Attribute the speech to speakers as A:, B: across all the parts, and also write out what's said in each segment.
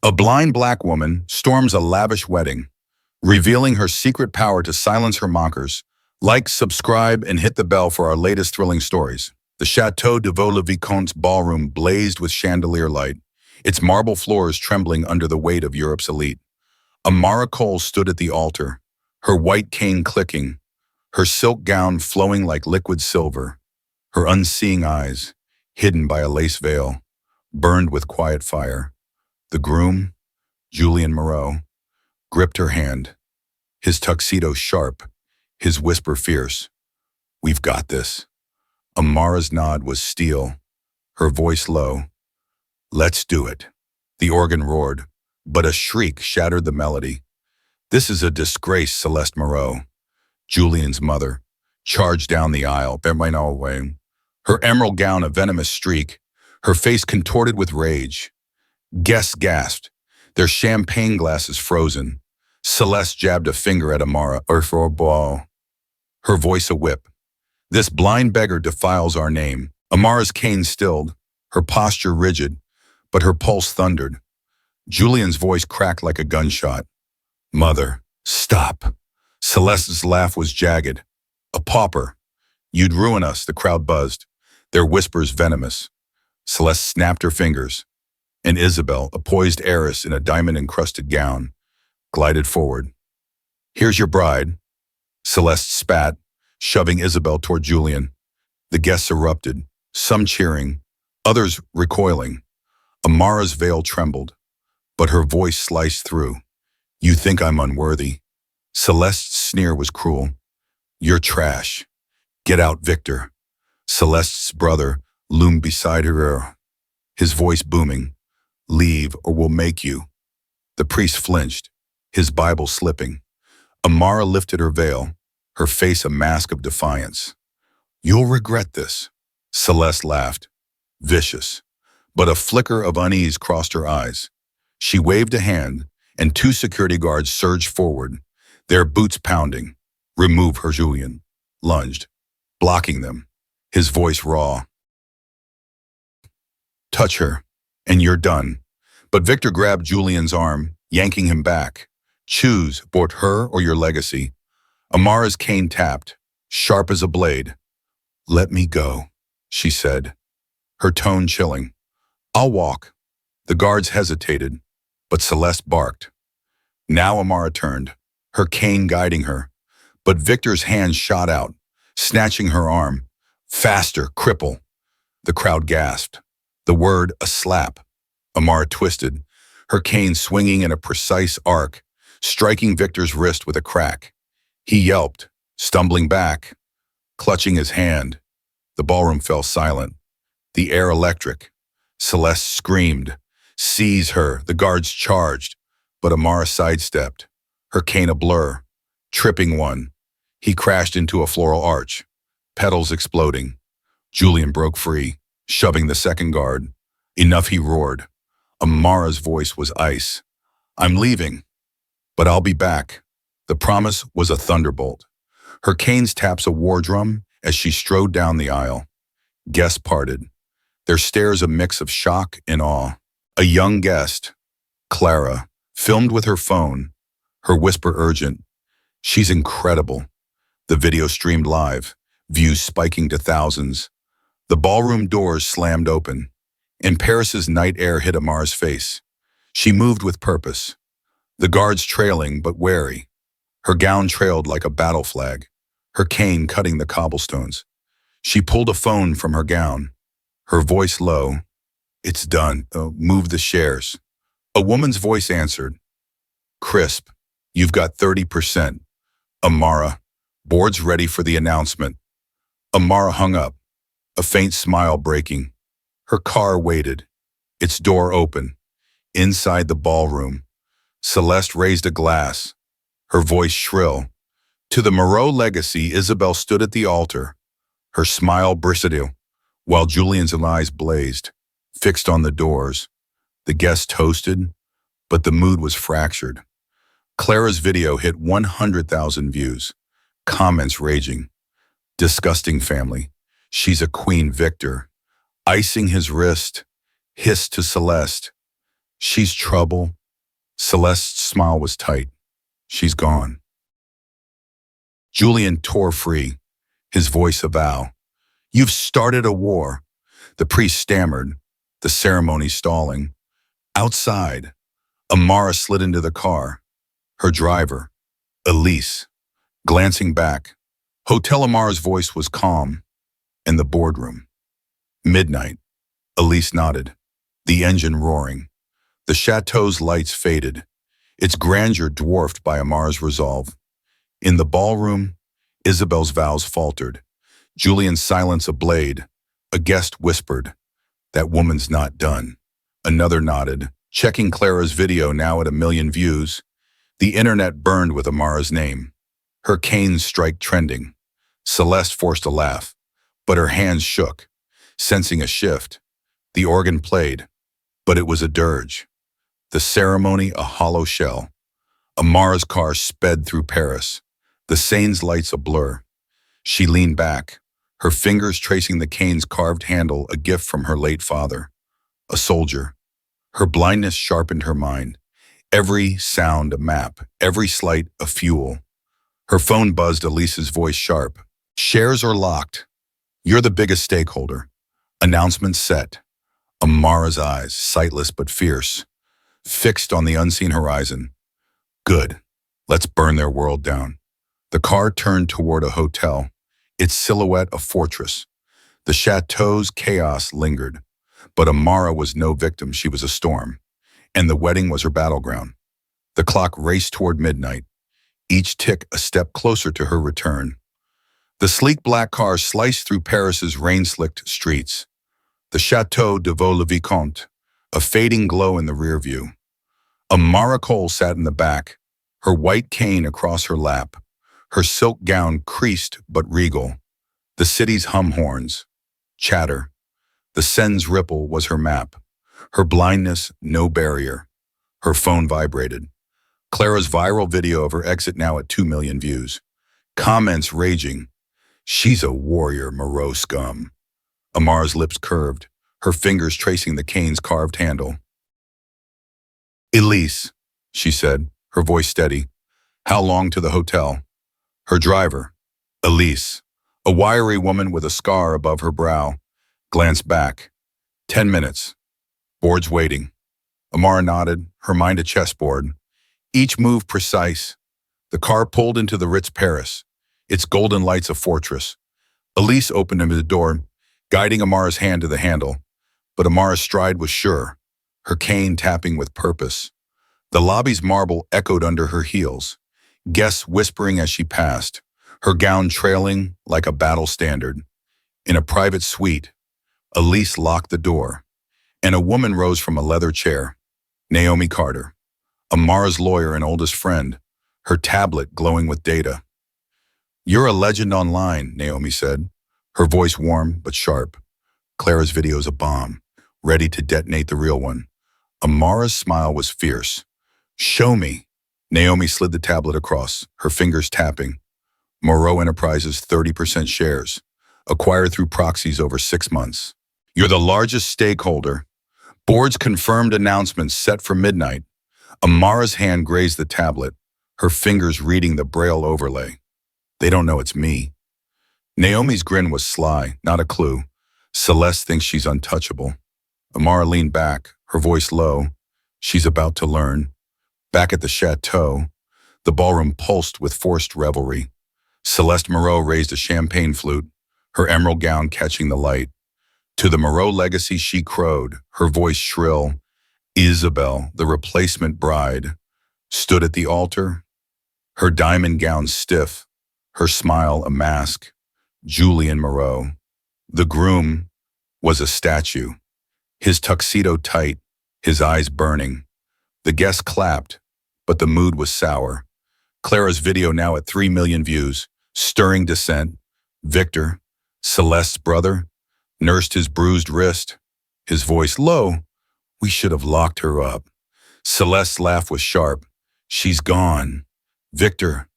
A: A blind black woman storms a lavish wedding, revealing her secret power to silence her mockers. Like, subscribe, and hit the bell for our latest thrilling stories. The Chateau de Vaux-le-Vicomte's ballroom blazed with chandelier light, its marble floors trembling under the weight of Europe's elite. Amara Cole stood at the altar, her white cane clicking, her silk gown flowing like liquid silver, her unseeing eyes, hidden by a lace veil, burned with quiet fire. The groom, Julian Moreau, gripped her hand, his tuxedo sharp, his whisper fierce. "We've got this." Amara's nod was steel, her voice low. "Let's do it." The organ roared, but a shriek shattered the melody. "This is a disgrace," Celeste Moreau, Julian's mother, charged down the aisle, her emerald gown a venomous streak, her face contorted with rage. Guests gasped, their champagne glasses frozen. Celeste jabbed a finger at Amara, her voice a whip. "This blind beggar defiles our name." Amara's cane stilled, her posture rigid, but her pulse thundered. Julian's voice cracked like a gunshot. "Mother, stop." Celeste's laugh was jagged. "A pauper. You'd ruin us," the crowd buzzed, their whispers venomous. Celeste snapped her fingers, and Isabel, a poised heiress in a diamond-encrusted gown, glided forward. "Here's your bride." Celeste spat, shoving Isabel toward Julian. The guests erupted, some cheering, others recoiling. Amara's veil trembled, but her voice sliced through. "You think I'm unworthy?" Celeste's sneer was cruel. "You're trash. Get out, Victor." Celeste's brother loomed beside her, his voice booming. "Leave or we'll make you." The priest flinched, his Bible slipping. Amara lifted her veil, her face a mask of defiance. "You'll regret this." Celeste laughed, vicious, but a flicker of unease crossed her eyes. She waved a hand, and two security guards surged forward, their boots pounding. "Remove her," Julian lunged, blocking them, his voice raw. "Touch her, and you're done." But Victor grabbed Julian's arm, yanking him back. "Choose, both her or your legacy." Amara's cane tapped, sharp as a blade. "Let me go," she said, her tone chilling. "I'll walk." The guards hesitated, but Celeste barked. Now Amara turned, her cane guiding her, but Victor's hand shot out, snatching her arm. "Faster, cripple." The crowd gasped. The word, a slap. Amara twisted, her cane swinging in a precise arc, striking Victor's wrist with a crack. He yelped, stumbling back, clutching his hand. The ballroom fell silent, the air electric. Celeste screamed. "Seize her!" The guards charged, but Amara sidestepped, her cane a blur, tripping one. He crashed into a floral arch, petals exploding. Julian broke free, shoving the second guard. "Enough," he roared. Amara's voice was ice. "I'm leaving, but I'll be back." The promise was a thunderbolt. Her cane's taps a war drum as she strode down the aisle. Guests parted, their stares a mix of shock and awe. A young guest, Clara, filmed with her phone, her whisper urgent. "She's incredible." The video streamed live, views spiking to thousands. The ballroom doors slammed open, and Paris's night air hit Amara's face. She moved with purpose, the guards trailing but wary. Her gown trailed like a battle flag, her cane cutting the cobblestones. She pulled a phone from her gown, her voice low. "It's done. Move the chairs." A woman's voice answered, crisp. "You've got 30%. Amara, board's ready for the announcement." Amara hung up, a faint smile breaking. Her car waited, its door open. Inside the ballroom, Celeste raised a glass, her voice shrill. To the Moreau legacy, Isabel stood at the altar, her smile bristled, while Julian's eyes blazed, fixed on the doors. The guests toasted, but the mood was fractured. Clara's video hit 100,000 views, comments raging. "Disgusting family. She's a queen." Victor, icing his wrist, hissed to Celeste, "She's trouble." Celeste's smile was tight. She's gone. Julian tore free, his voice a vow. You've started a war. The priest stammered, the ceremony stalling. Outside, Amara slid into the car. Her driver, Elise, glancing back. Hotel Amara's voice was calm. In the boardroom. Midnight. Elise nodded, the engine roaring. The chateau's lights faded, its grandeur dwarfed by Amara's resolve. In the ballroom, Isabel's vows faltered. Julian's silence ablaze. A guest whispered, "That woman's not done." Another nodded, checking Clara's video now at 1 million views. The internet burned with Amara's name. Her canes strike trending. Celeste forced a laugh, but her hands shook, sensing a shift. The organ played, but it was a dirge. The ceremony a hollow shell. Amara's car sped through Paris, the Seine's lights a blur. She leaned back, her fingers tracing the cane's carved handle, a gift from her late father, a soldier. Her blindness sharpened her mind. Every sound a map, every slight a fuel. Her phone buzzed, Elise's voice sharp. "Shares are locked. You're the biggest stakeholder." Announcement set. Amara's eyes, sightless but fierce, fixed on the unseen horizon. Good. Let's burn their world down. The car turned toward a hotel, its silhouette a fortress. The chateau's chaos lingered, but Amara was no victim, she was a storm, and the wedding was her battleground. The clock raced toward midnight, each tick a step closer to her return. The sleek black car sliced through Paris's rain-slicked streets. The Chateau de Vaux-le-Vicomte, a fading glow in the rear view. Amara Cole sat in the back, her white cane across her lap, her silk gown creased but regal. The city's hum horns, chatter. The Seine's ripple was her map. Her blindness, no barrier. Her phone vibrated. Clara's viral video of her exit now at 2 million views. Comments raging. "She's a warrior, Moreau scum." Amara's lips curved, her fingers tracing the cane's carved handle. "Elise," she said, her voice steady. "How long to the hotel?" Her driver, Elise, a wiry woman with a scar above her brow, glanced back. 10 minutes. Board's waiting. Amara nodded, her mind a chessboard. Each move precise. The car pulled into the Ritz Paris, its golden lights a fortress. Elise opened him the door, guiding Amara's hand to the handle, but Amara's stride was sure, her cane tapping with purpose. The lobby's marble echoed under her heels, guests whispering as she passed, her gown trailing like a battle standard. In a private suite, Elise locked the door, and a woman rose from a leather chair, Naomi Carter, Amara's lawyer and oldest friend, her tablet glowing with data. "You're a legend online," Naomi said, her voice warm but sharp. "Clara's video's a bomb, ready to detonate the real one." Amara's smile was fierce. "Show me." Naomi slid the tablet across, her fingers tapping. Moreau Enterprises 30% shares, acquired through proxies over 6 months. "You're the largest stakeholder." Board's confirmed announcement set for midnight. Amara's hand grazed the tablet, her fingers reading the braille overlay. "They don't know it's me." Naomi's grin was sly, not a clue. "Celeste thinks she's untouchable." Amara leaned back, her voice low. "She's about to learn." Back at the chateau, the ballroom pulsed with forced revelry. Celeste Moreau raised a champagne flute, her emerald gown catching the light. To the Moreau legacy she crowed, her voice shrill. Isabel, the replacement bride, stood at the altar, her diamond gown stiff, her smile a mask. Julian Moreau. The groom was a statue, his tuxedo tight, his eyes burning. The guests clapped, but the mood was sour. Clara's video now at 3 million views, stirring dissent. Victor, Celeste's brother, nursed his bruised wrist, his voice low. "We should have locked her up." Celeste's laugh was sharp. "She's gone." Victor,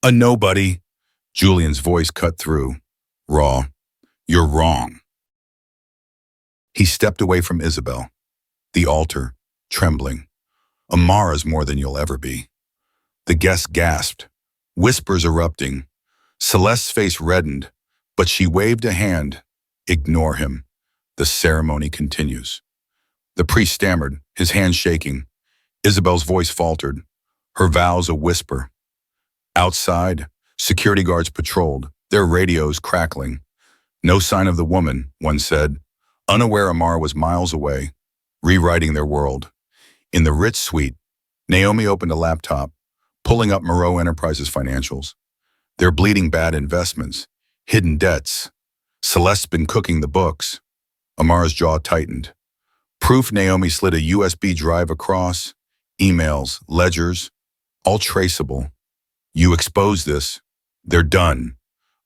A: "A nobody." Julian's voice cut through, raw. "You're wrong." He stepped away from Isabel, the altar, trembling. Amara's more than you'll ever be. The guest gasped, whispers erupting. Celeste's face reddened, but she waved a hand. Ignore him. The ceremony continues. The priest stammered, his hand shaking. Isabel's voice faltered, her vows a whisper. Outside, security guards patrolled, their radios crackling. No sign of the woman, one said. Unaware Amara was miles away, rewriting their world. In the Ritz suite, Naomi opened a laptop, pulling up Moreau Enterprises financials. Their bleeding bad investments, hidden debts. Celeste's been cooking the books. Amara's jaw tightened. Proof. Naomi slid a USB drive across. Emails, ledgers, all traceable. You expose this. They're done.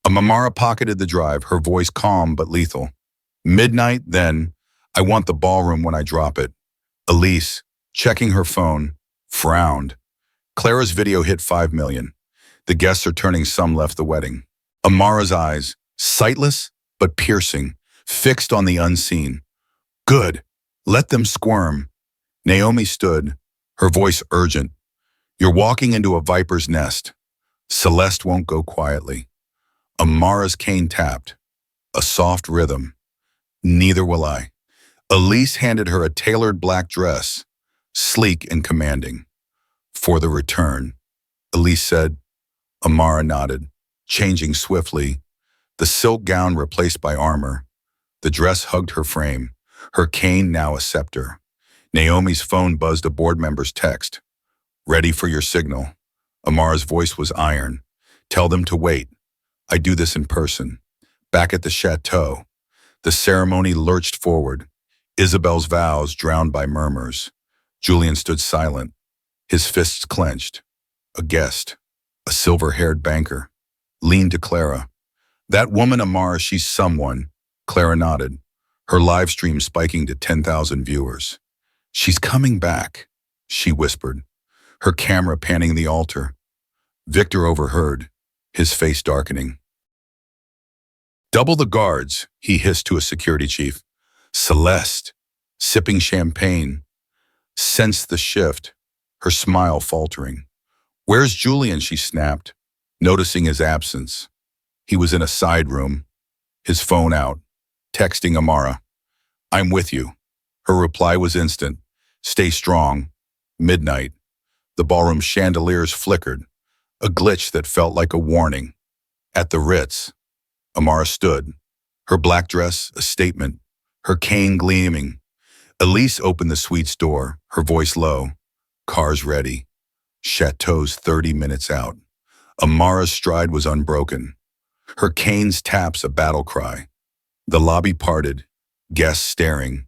A: Amara pocketed the drive, her voice calm but lethal. Midnight, then. I want the ballroom when I drop it. Elise, checking her phone, frowned. Clara's video hit 5 million. The guests are turning, some left the wedding. Amara's eyes, sightless but piercing, fixed on the unseen. Good. Let them squirm. Naomi stood, her voice urgent. You're walking into a viper's nest. Celeste won't go quietly. Amara's cane tapped, a soft rhythm. Neither will I. Elise handed her a tailored black dress, sleek and commanding. For the return, Elise said. Amara nodded, changing swiftly. The silk gown replaced by armor. The dress hugged her frame, her cane now a scepter. Naomi's phone buzzed a board member's text. Ready for your signal. Amara's voice was iron. Tell them to wait. I do this in person. Back at the chateau, the ceremony lurched forward. Isabel's vows drowned by murmurs. Julian stood silent, his fists clenched. A guest, a silver-haired banker, leaned to Clara. That woman Amara, she's someone. Clara nodded, her live stream spiking to 10,000 viewers. She's coming back, she whispered, her camera panning the altar. Victor overheard, his face darkening. Double the guards, he hissed to a security chief. Celeste, sipping champagne, sensed the shift, her smile faltering. Where's Julian, she snapped, noticing his absence. He was in a side room, his phone out, texting Amara. I'm with you. Her reply was instant. Stay strong. Midnight. The ballroom chandeliers flickered, a glitch that felt like a warning. At the Ritz, Amara stood, her black dress a statement, her cane gleaming. Elise opened the suite's door, her voice low. Cars ready. Chateau's 30 minutes out. Amara's stride was unbroken. Her cane's taps a battle cry. The lobby parted, guests staring,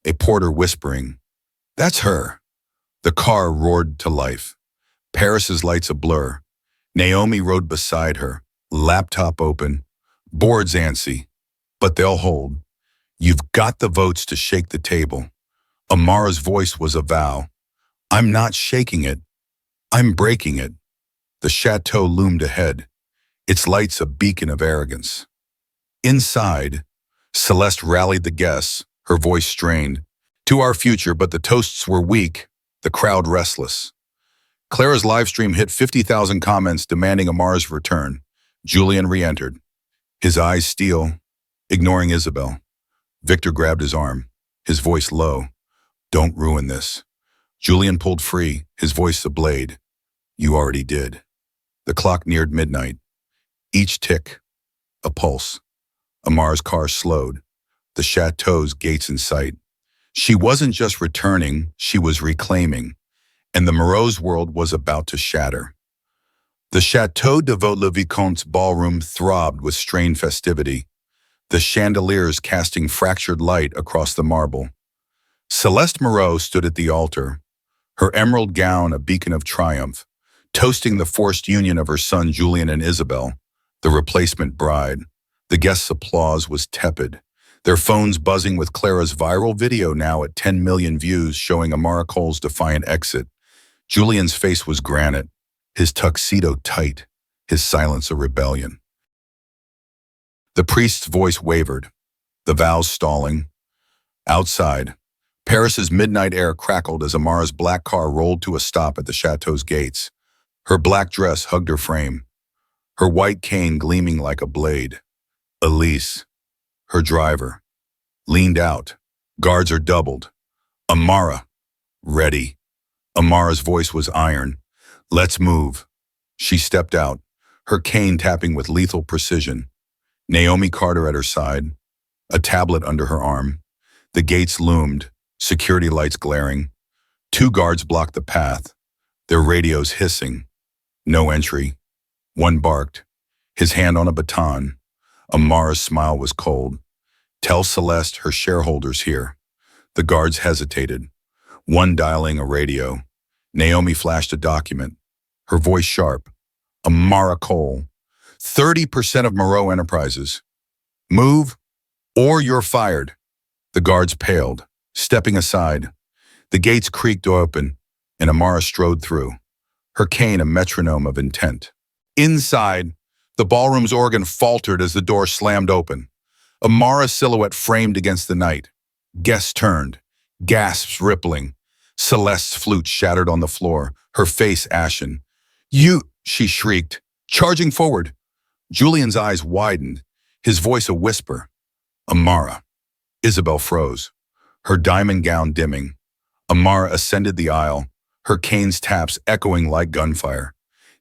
A: a porter whispering, That's her. The car roared to life. Paris's lights a blur. Naomi rode beside her, laptop open, boards antsy. But they'll hold. You've got the votes to shake the table. Amara's voice was a vow. I'm not shaking it. I'm breaking it. The chateau loomed ahead, its lights a beacon of arrogance. Inside, Celeste rallied the guests, her voice strained. To our future, but the toasts were weak, the crowd restless. Clara's livestream hit 50,000 comments demanding Amara's return. Julian re-entered, his eyes steel, ignoring Isabel. Victor grabbed his arm, his voice low. Don't ruin this. Julian pulled free, his voice a blade. You already did. The clock neared midnight. Each tick, a pulse. Amara's car slowed, the chateau's gates in sight. She wasn't just returning, she was reclaiming, and the Moreau's world was about to shatter. The Chateau de Vaux-le-Vicomte's ballroom throbbed with strained festivity, the chandeliers casting fractured light across the marble. Celeste Moreau stood at the altar, her emerald gown a beacon of triumph, toasting the forced union of her son Julian and Isabel, the replacement bride. The guests' applause was tepid, their phones buzzing with Clara's viral video now at 10 million views showing Amara Cole's defiant exit. Julian's face was granite, his tuxedo tight, his silence a rebellion. The priest's voice wavered, the vows stalling. Outside, Paris's midnight air crackled as Amara's black car rolled to a stop at the chateau's gates. Her black dress hugged her frame, her white cane gleaming like a blade. Elise, her driver, leaned out. Guards are doubled. Amara, ready. Amara's voice was iron. Let's move. She stepped out, her cane tapping with lethal precision. Naomi Carter at her side, a tablet under her arm. The gates loomed, security lights glaring. Two guards blocked the path, their radios hissing. No entry. One barked, his hand on a baton. Amara's smile was cold. Tell Celeste her shareholders here. The guards hesitated, one dialing a radio. Naomi flashed a document, her voice sharp. Amara Cole, 30% of Moreau Enterprises. Move, or you're fired. The guards paled, stepping aside. The gates creaked open, and Amara strode through, her cane a metronome of intent. Inside, the ballroom's organ faltered as the door slammed open. Amara's silhouette framed against the night. Guests turned, gasps rippling. Celeste's flute shattered on the floor, her face ashen. You, she shrieked, charging forward. Julian's eyes widened, his voice a whisper. Amara. Isabel froze, her diamond gown dimming. Amara ascended the aisle, her cane's taps echoing like gunfire.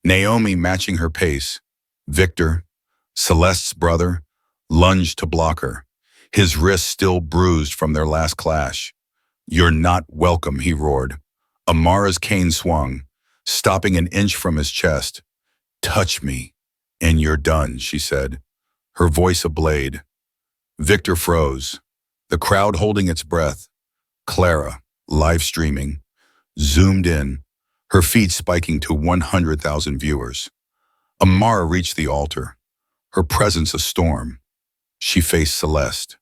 A: Naomi matching her pace. Victor, Celeste's brother, lunged to block her, his wrists still bruised from their last clash. You're not welcome, he roared. Amara's cane swung, stopping an inch from his chest. Touch me, and you're done, she said, her voice a blade. Victor froze, the crowd holding its breath. Clara, live streaming, zoomed in, her feed spiking to 100,000 viewers. Amara reached the altar, her presence a storm. She faced Celeste,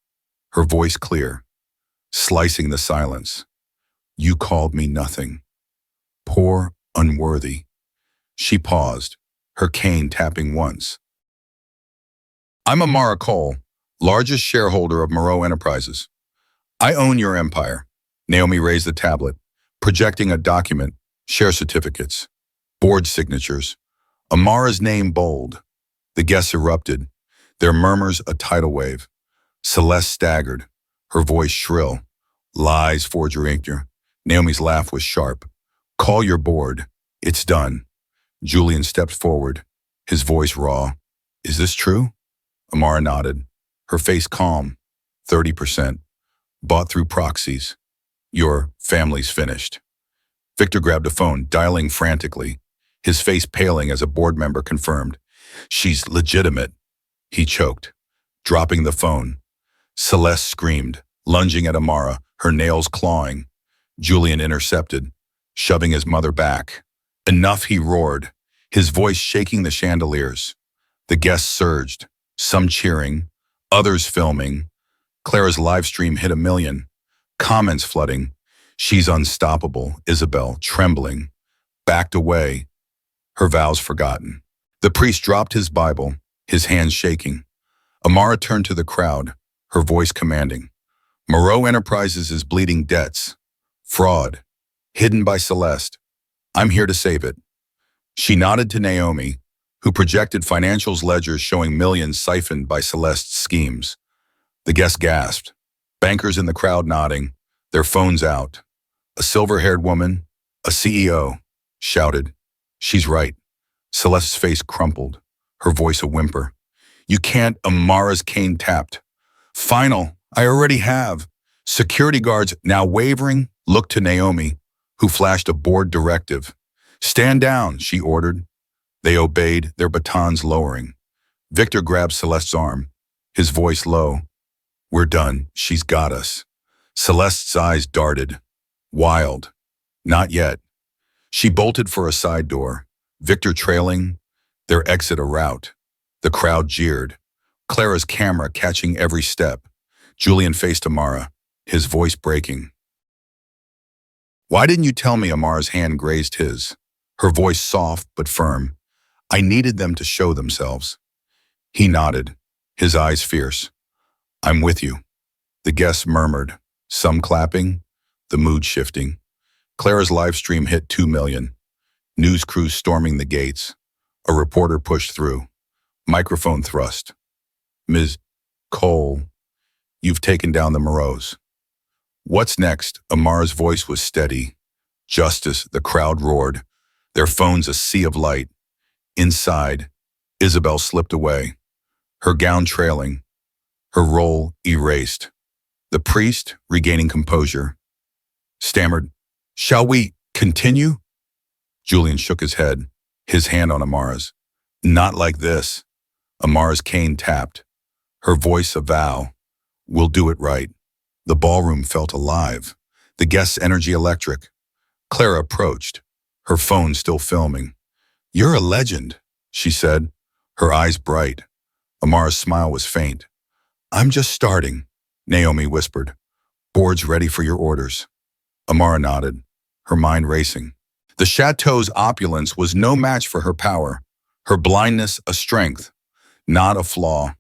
A: her voice clear, slicing the silence. You called me nothing. Poor, unworthy. She paused, her cane tapping once. I'm Amara Cole, largest shareholder of Moreau Enterprises. I own your empire. Naomi raised the tablet, projecting a document, share certificates, board signatures. Amara's name bold. The guests erupted, their murmurs a tidal wave. Celeste staggered, her voice shrill. Lies, forger. Naomi's laugh was sharp. Call your board. It's done. Julian stepped forward, his voice raw. Is this true? Amara nodded, her face calm. 30%. Bought through proxies. Your family's finished. Victor grabbed a phone, dialing frantically, his face paling as a board member confirmed. She's legitimate. He choked, dropping the phone. Celeste screamed, lunging at Amara, her nails clawing. Julian intercepted, shoving his mother back. Enough, he roared, his voice shaking the chandeliers. The guests surged, some cheering, others filming. Clara's live stream hit 1 million. Comments flooding. She's unstoppable, Isabel, trembling. Backed away, her vows forgotten. The priest dropped his Bible, his hands shaking. Amara turned to the crowd, her voice commanding. Moreau Enterprises is bleeding debts. Fraud. Hidden by Celeste. I'm here to save it. She nodded to Naomi, who projected financials ledgers showing millions siphoned by Celeste's schemes. The guests gasped, bankers in the crowd nodding, their phones out. A silver-haired woman, a CEO, shouted, She's right. Celeste's face crumpled, her voice a whimper. You can't, Amara's cane tapped. Final, I already have. Security guards, now wavering, looked to Naomi, who flashed a board directive. Stand down, she ordered. They obeyed, their batons lowering. Victor grabbed Celeste's arm, his voice low. We're done, she's got us. Celeste's eyes darted. Wild. Not yet. She bolted for a side door, Victor trailing, their exit a rout. The crowd jeered, Clara's camera catching every step. Julian faced Amara, his voice breaking. Why didn't you tell me? Amara's hand grazed his, her voice soft but firm. I needed them to show themselves. He nodded, his eyes fierce. I'm with you. The guests murmured, some clapping, the mood shifting. Clara's live stream hit 2 million. News crews storming the gates. A reporter pushed through. Microphone thrust. Ms. Cole, you've taken down the Moreaus. What's next? Amara's voice was steady. Justice, the crowd roared. Their phones a sea of light. Inside, Isabel slipped away, her gown trailing, her role erased. The priest, regaining composure, stammered, "Shall we continue?" Julian shook his head, his hand on Amara's. "Not like this." Amara's cane tapped, her voice a vow. "We'll do it right." The ballroom felt alive, the guests' energy electric. Clara approached, her phone still filming. "You're a legend," she said, her eyes bright. Amara's smile was faint. "I'm just starting," Naomi whispered. "Board's ready for your orders." Amara nodded, her mind racing. The chateau's opulence was no match for her power, her blindness a strength, not a flaw.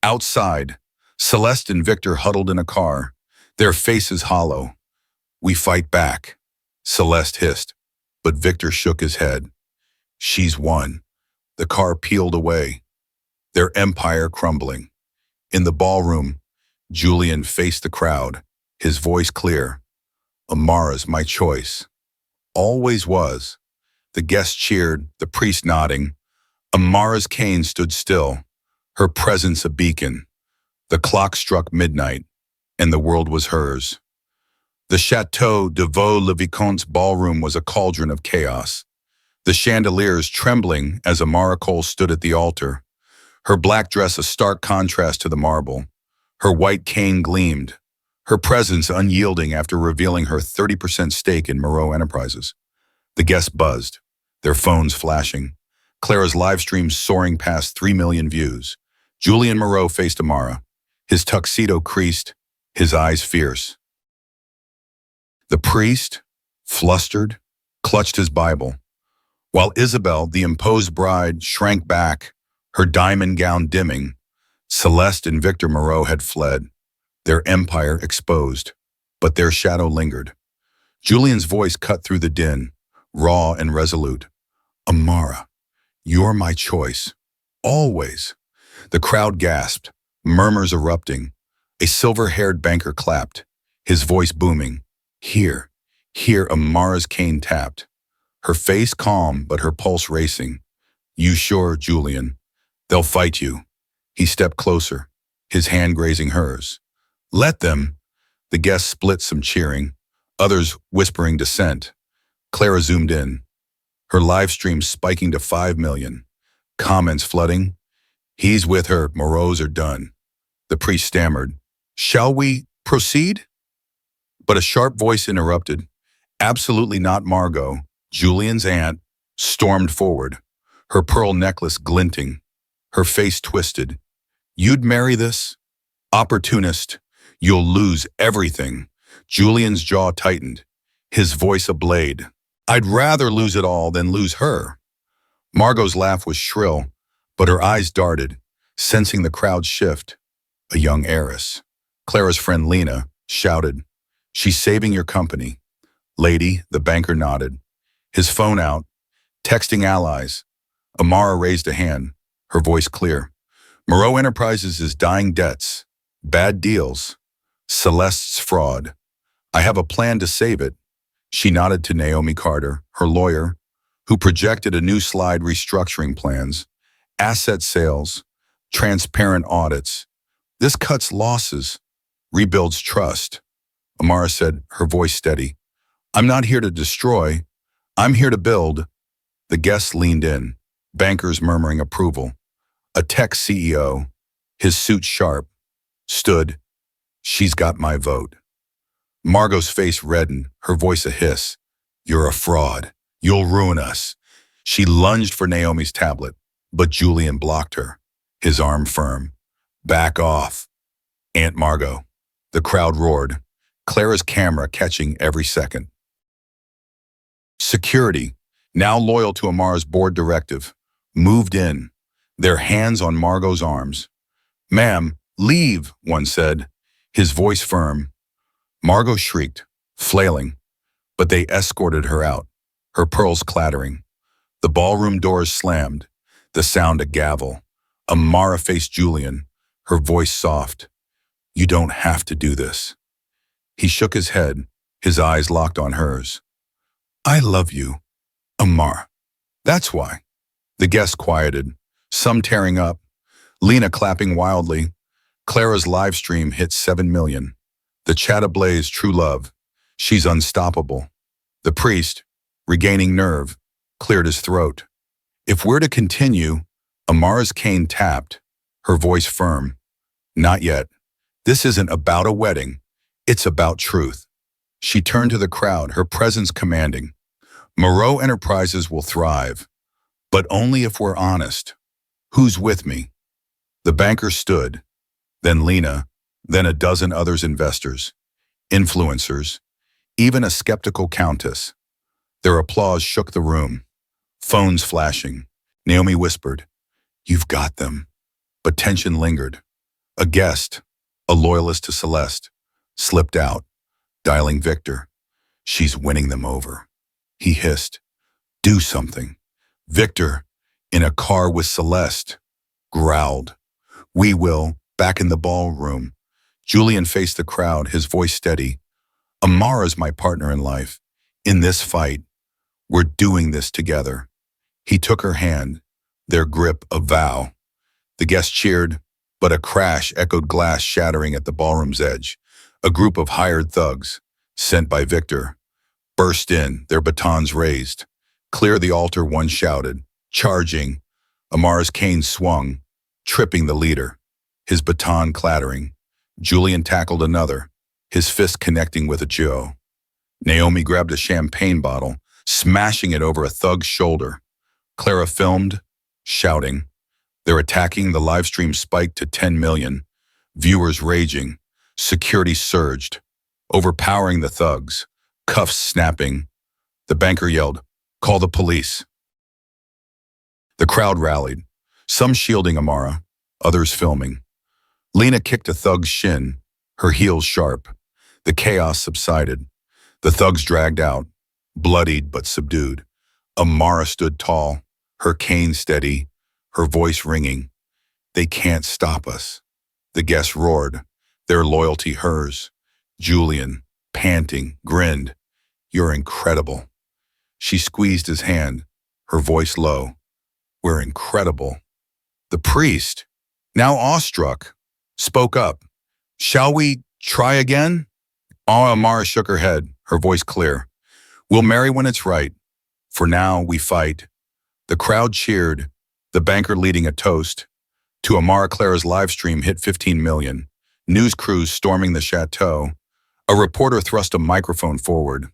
A: Outside, Celeste and Victor huddled in a car, their faces hollow. "We fight back," Celeste hissed, but Victor shook his head. "She's won." The car peeled away, their empire crumbling. In the ballroom, Julian faced the crowd, his voice clear. "Amara's my choice." Always was. The guests cheered, the priest nodding. Amara's cane stood still, her presence a beacon. The clock struck midnight, and the world was hers. The Chateau de Vaux-le-Vicomte's ballroom was a cauldron of chaos, the chandeliers trembling as Amara Cole stood at the altar, her black dress a stark contrast to the marble. Her white cane gleamed, her presence unyielding after revealing her 30% stake in Moreau Enterprises. The guests buzzed, their phones flashing. Clara's live stream soaring past 3 million views. Julian Moreau faced Amara, his tuxedo creased, his eyes fierce. The priest, flustered, clutched his Bible, while Isabel, the imposed bride, shrank back, her diamond gown dimming. Celeste and Victor Moreau had fled, their empire exposed, but their shadow lingered. Julian's voice cut through the din, raw and resolute. "Amara, you're my choice. Always." The crowd gasped, murmurs erupting. A silver-haired banker clapped, his voice booming. "Here, here," Amara's cane tapped, her face calm but her pulse racing. "You sure, Julian? They'll fight you." He stepped closer, his hand grazing hers. "Let them." The guests split, some cheering, others whispering dissent. Clara zoomed in, her live stream spiking to 5 million. Comments flooding. "He's with her, Moreaus are done." The priest stammered, "Shall we proceed?" But a sharp voice interrupted. Absolutely not. Margot, Julian's aunt, stormed forward, her pearl necklace glinting, her face twisted. "You'd marry this? Opportunist, you'll lose everything." Julian's jaw tightened, his voice a blade. "I'd rather lose it all than lose her." Margot's laugh was shrill, but her eyes darted, sensing the crowd shift. A young heiress. Clara's friend Lena shouted, "She's saving your company." "Lady," the banker nodded, his phone out, texting allies. Amara raised a hand, her voice clear. "Moreau Enterprises is dying debts, bad deals, Celeste's fraud. I have a plan to save it." She nodded to Naomi Carter, her lawyer, who projected a new slide: restructuring plans, asset sales, transparent audits. "This cuts losses, rebuilds trust." Amara said, her voice steady, "I'm not here to destroy, I'm here to build." The guests leaned in, bankers murmuring approval. A tech CEO, his suit sharp, stood, "She's got my vote." Margot's face reddened, her voice a hiss. "You're a fraud. You'll ruin us." She lunged for Naomi's tablet, but Julian blocked her, his arm firm. "Back off, Aunt Margot." The crowd roared, Clara's camera catching every second. Security, now loyal to Amara's board directive, moved in, their hands on Margot's arms. "Ma'am, leave," one said, his voice firm. Margot shrieked, flailing, but they escorted her out, her pearls clattering. The ballroom doors slammed, the sound a gavel. Amara faced Julian, her voice soft. You don't have to do this. He shook his head, his eyes locked on hers. I love you, Amara. That's why. The guests quieted, some tearing up, Lena clapping wildly. Clara's live stream hit 7 million. The chat ablaze true love. She's unstoppable. The priest, regaining nerve, cleared his throat. If we're to continue, Amara's cane tapped, her voice firm. Not yet. This isn't about a wedding. It's about truth. She turned to the crowd, her presence commanding. Moreau Enterprises will thrive, but only if we're honest. Who's with me? The banker stood, then Lena, then a dozen others investors, influencers, even a skeptical countess. Their applause shook the room. Phones flashing. Naomi whispered, You've got them. But tension lingered. A guest, a loyalist to Celeste, slipped out, dialing Victor. She's winning them over. He hissed, Do something. Victor, in a car with Celeste, growled. We will, back in the ballroom. Julian faced the crowd, his voice steady. Amara's my partner in life. In this fight, we're doing this together. He took her hand, their grip a vow. The guests cheered, but a crash echoed, glass shattering at the ballroom's edge. A group of hired thugs, sent by Victor, burst in, their batons raised. Clear the altar, one shouted. Charging. Amara's cane swung, tripping the leader, his baton clattering. Julian tackled another, his fist connecting with a Joe. Naomi grabbed a champagne bottle, smashing it over a thug's shoulder. Clara filmed, shouting. They're attacking. The live stream spiked to 10 million. Viewers raging. Security surged, overpowering the thugs, cuffs snapping. The banker yelled, Call the police. The crowd rallied, some shielding Amara, others filming. Lena kicked a thug's shin, her heels sharp. The chaos subsided. The thugs dragged out, bloodied but subdued. Amara stood tall, her cane steady, her voice ringing. They can't stop us. The guests roared, their loyalty hers. Julian, panting, grinned. You're incredible. She squeezed his hand, her voice low. We're incredible. The priest, now awestruck, spoke up. Shall we try again? Amara shook her head, her voice clear. We'll marry when it's right. For now, we fight. The crowd cheered, the banker leading a toast. To Amara, Clara's live stream hit 15 million. News crews storming the chateau. A reporter thrust a microphone forward.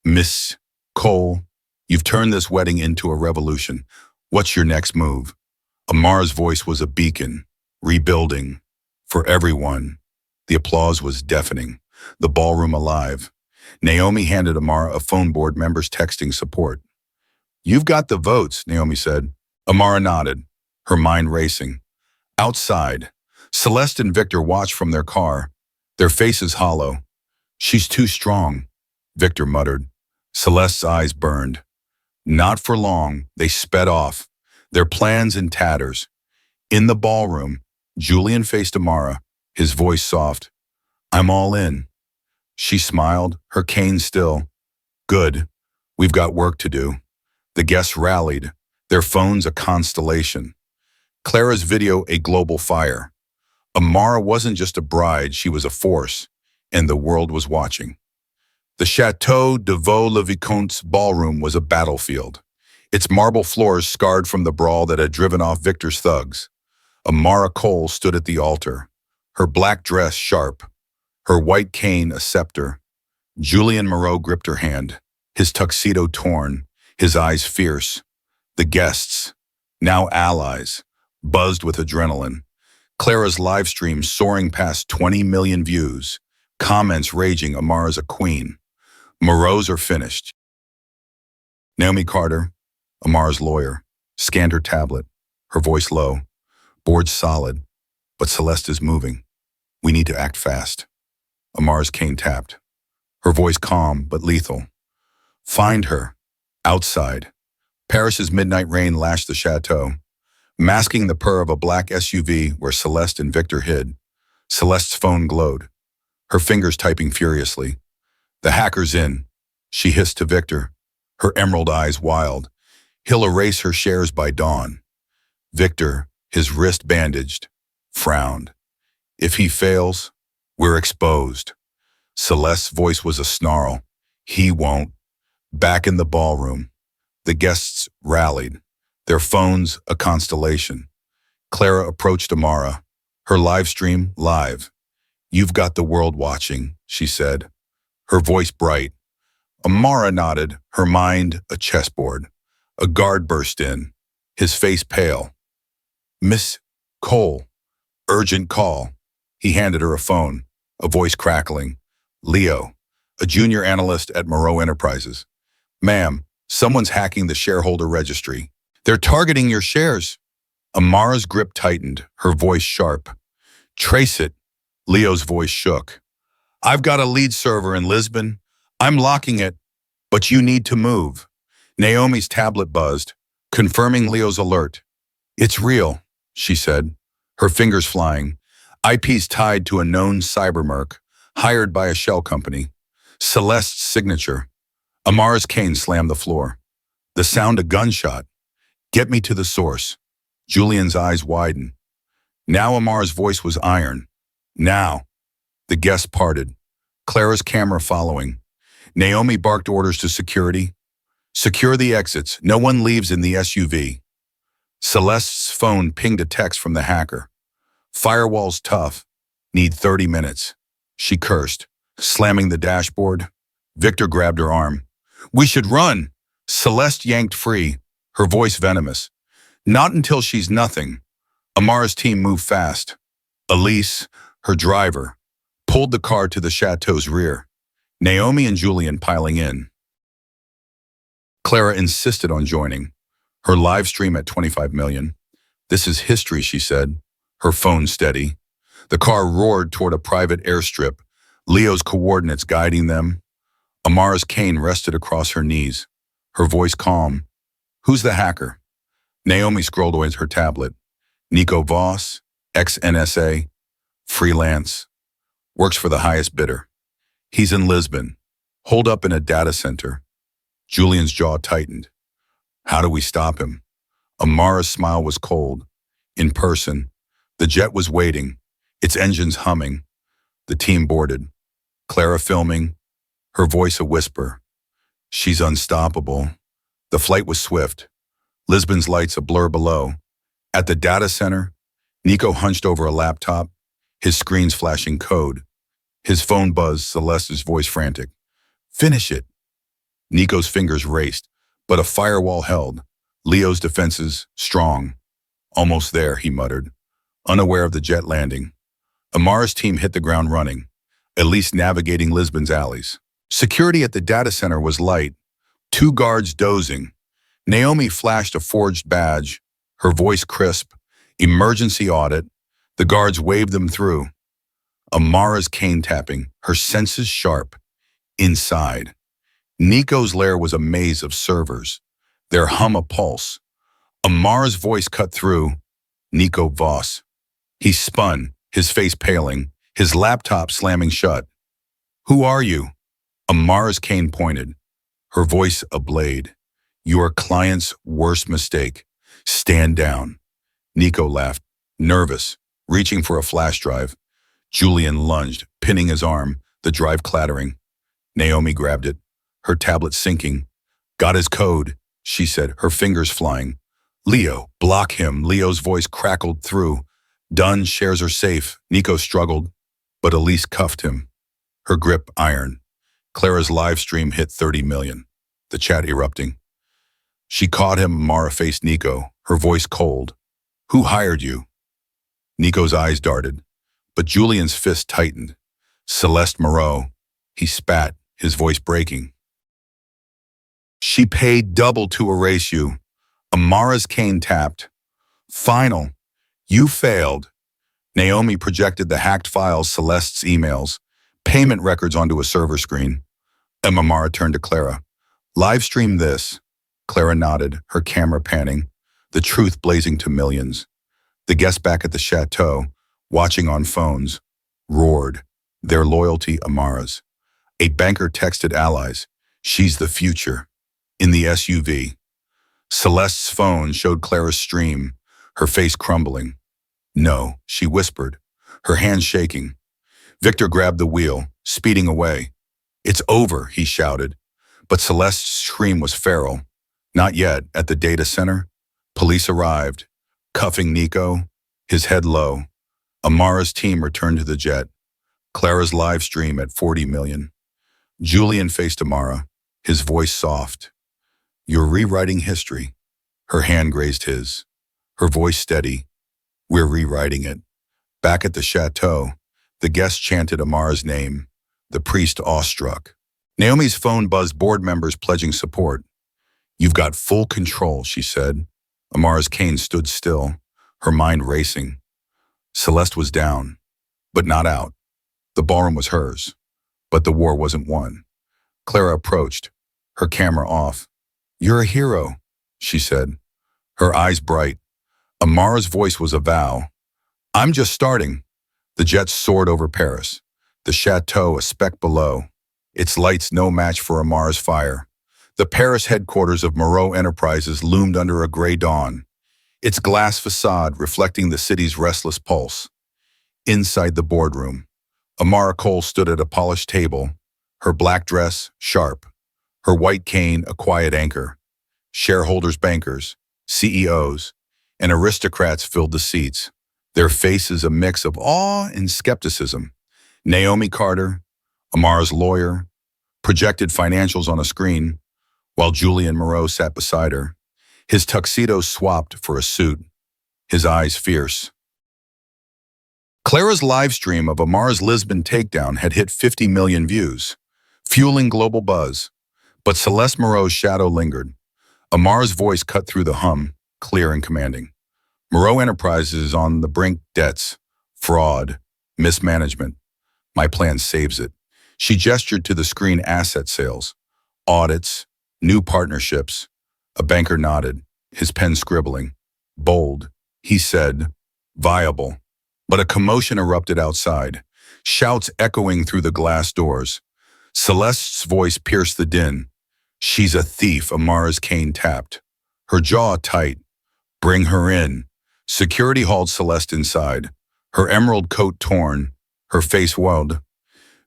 A: Miss Cole, you've turned this wedding into a revolution. What's your next move? Amara's voice was a beacon, rebuilding. For everyone, the applause was deafening, the ballroom alive. Naomi handed Amara a phone, board members texting support. You've got the votes, Naomi said. Amara nodded, her mind racing. Outside, Celeste and Victor watched from their car, their faces hollow. She's too strong, Victor muttered. Celeste's eyes burned. Not for long, they sped off, their plans in tatters. In the ballroom, Julian faced Amara, his voice soft. I'm all in. She smiled, her cane still. Good. We've got work to do. The guests rallied, their phones a constellation. Clara's video a global fire. Amara wasn't just a bride, she was a force, and the world was watching. The Chateau de Vaux-le-Vicomte's ballroom was a battlefield, its marble floors scarred from the brawl that had driven off Victor's thugs. Amara Cole stood at the altar, her black dress sharp, her white cane a scepter. Julian Moreau gripped her hand, his tuxedo torn, his eyes fierce. The guests, now allies, buzzed with adrenaline. Clara's live stream soaring past 20 million views, comments raging Amara's a queen. Moreau's are finished. Naomi Carter, Amara's lawyer, scanned her tablet, her voice low. Board's solid, but Celeste is moving. We need to act fast. Amara's cane tapped. her voice calm but lethal. Find her. Outside. Paris's midnight rain lashed the chateau, masking the purr of a black SUV where Celeste and Victor hid. Celeste's phone glowed, her fingers typing furiously. The hacker's in, she hissed to Victor, her emerald eyes wild. He'll erase her shares by dawn. Victor, his wrist bandaged, frowned. If he fails, we're exposed. Celeste's voice was a snarl. He won't. Back in the ballroom, the guests rallied, their phones a constellation. Clara approached Amara, her live stream live. You've got the world watching, she said, her voice bright. Amara nodded, her mind a chessboard. A guard burst in, his face pale. Miss Cole, urgent call. He handed her a phone, a voice crackling. Leo, a junior analyst at Moreau Enterprises. Ma'am, someone's hacking the shareholder registry. They're targeting your shares. Amara's grip tightened, her voice sharp. Trace it. Leo's voice shook. I've got a lead server in Lisbon. I'm locking it, but you need to move. Naomi's tablet buzzed, confirming Leo's alert. It's real, she said, her fingers flying. IP's tied to a known cybermerc, hired by a shell company. Celeste's signature. Amara's cane slammed the floor. The sound a gunshot. Get me to the source. Julian's eyes widened. Now Amara's voice was iron. Now. The guests parted, Clara's camera following. Naomi barked orders to security. Secure the exits. No one leaves in the SUV. Celeste's phone pinged a text from the hacker. Firewall's tough. Need 30 minutes. She cursed, slamming the dashboard. Victor grabbed her arm. We should run. Celeste yanked free, her voice venomous. Not until she's nothing. Amara's team moved fast. Elise, her driver, pulled the car to the chateau's rear. Naomi and Julian piling in. Clara insisted on joining, her live stream at 25 million. This is history, she said, her phone steady. The car roared toward a private airstrip, Leo's coordinates guiding them. Amara's cane rested across her knees, her voice calm. Who's the hacker? Naomi scrolled away her tablet. Nico Voss, ex-NSA, freelance, works for the highest bidder. He's in Lisbon, holed up in a data center. Julian's jaw tightened. How do we stop him? Amara's smile was cold. In person, the jet was waiting, its engines humming. The team boarded. Clara filming, her voice a whisper. She's unstoppable. The flight was swift. Lisbon's lights a blur below. At the data center, Nico hunched over a laptop, his screens flashing code. His phone buzzed, Celeste's voice frantic. Finish it. Nico's fingers raced, but a firewall held. Leo's defenses strong. Almost there, he muttered, unaware of the jet landing. Amara's team hit the ground running, Elise navigating Lisbon's alleys. Security at the data center was light, 2 guards dozing. Naomi flashed a forged badge, her voice crisp. Emergency audit. The guards waved them through. Amara's cane tapping, her senses sharp. Inside. Nico's lair was a maze of servers, their hum a pulse. Amara's voice cut through. Nico Voss. He spun, his face paling, his laptop slamming shut. Who are you? Amara's cane pointed, her voice a blade. Your client's worst mistake. Stand down. Nico laughed, nervous, reaching for a flash drive. Julian lunged, pinning his arm, the drive clattering. Naomi grabbed it, her tablet sinking. Got his code, she said, her fingers flying. Leo, block him. Leo's voice crackled through. Done, shares are safe. Nico struggled, but Elise cuffed him, her grip iron. Clara's live stream hit 30 million, the chat erupting. She caught him. Amara faced Nico, her voice cold. Who hired you? Nico's eyes darted, but Julian's fist tightened. Celeste Moreau. He spat, his voice breaking. She paid double to erase you. Amara's cane tapped. Final. You failed. Naomi projected the hacked files, Celeste's emails, payment records onto a server screen. Amara turned to Clara. Live stream this. Clara nodded, her camera panning, the truth blazing to millions. The guests back at the chateau, watching on phones, roared, their loyalty Amara's. A banker texted allies, she's the future, in the SUV. Celeste's phone showed Clara's stream, her face crumbling. No, she whispered, her hands shaking. Victor grabbed the wheel, speeding away. It's over, he shouted. But Celeste's scream was feral. Not yet, at the data center. Police arrived, cuffing Nico, his head low. Amara's team returned to the jet. Clara's live stream at 40 million. Julian faced Amara, his voice soft. You're rewriting history. Her hand grazed his. Her voice steady. We're rewriting it. Back at the chateau, the guests chanted Amara's name, the priest awestruck. Naomi's phone buzzed, board members pledging support. You've got full control, she said. Amara's cane stood still, her mind racing. Celeste was down, but not out. The ballroom was hers, but the war wasn't won. Clara approached, her camera off. You're a hero, she said, her eyes bright. Amara's voice was a vow. I'm just starting. The jet soared over Paris, the chateau a speck below, its lights no match for Amara's fire. The Paris headquarters of Moreau Enterprises loomed under a gray dawn, its glass facade reflecting the city's restless pulse. Inside the boardroom, Amara Cole stood at a polished table, her black dress sharp, her white cane a quiet anchor. Shareholders, bankers, CEOs, and aristocrats filled the seats, their faces a mix of awe and skepticism. Naomi Carter, Amara's lawyer, projected financials on a screen, while Julian Moreau sat beside her, his tuxedo swapped for a suit, his eyes fierce. Clara's live stream of Amara's Lisbon takedown had hit 50 million views, fueling global buzz. But Celeste Moreau's shadow lingered. Amara's voice cut through the hum, clear and commanding. Moreau Enterprises is on the brink, debts, fraud, mismanagement. My plan saves it. She gestured to the screen, asset sales, audits, new partnerships. A banker nodded, his pen scribbling. Bold, he said, viable. But a commotion erupted outside, shouts echoing through the glass doors. Celeste's voice pierced the din. She's a thief, Amara's cane tapped. Her jaw tight. Bring her in. Security hauled Celeste inside, her emerald coat torn, her face welled.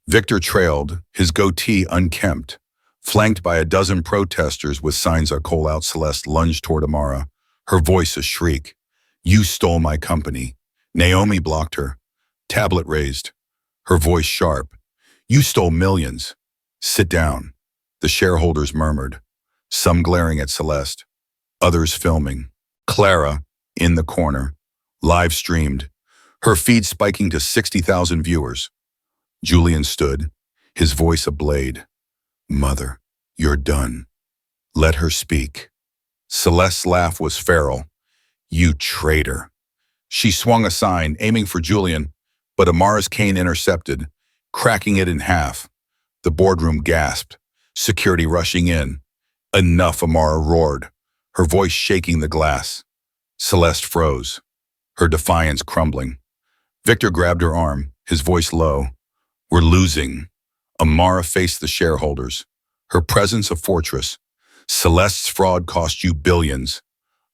A: Victor trailed, his goatee unkempt. Flanked by a dozen protesters with signs "I call out," Celeste lunged toward Amara, her voice a shriek. You stole my company. Naomi blocked her, tablet raised, her voice sharp. You stole millions. Sit down. The shareholders murmured, some glaring at Celeste, others filming. Clara, in the corner, live streamed, her feed spiking to 60,000 viewers. Julian stood, his voice a blade. Mother, you're done. Let her speak. Celeste's laugh was feral. You traitor. She swung a sign, aiming for Julian, but Amara's cane intercepted, cracking it in half. The boardroom gasped, security rushing in. Enough, Amara roared, her voice shaking the glass. Celeste froze, her defiance crumbling. Victor grabbed her arm, his voice low. We're losing. Amara faced the shareholders, her presence a fortress. Celeste's fraud cost you billions.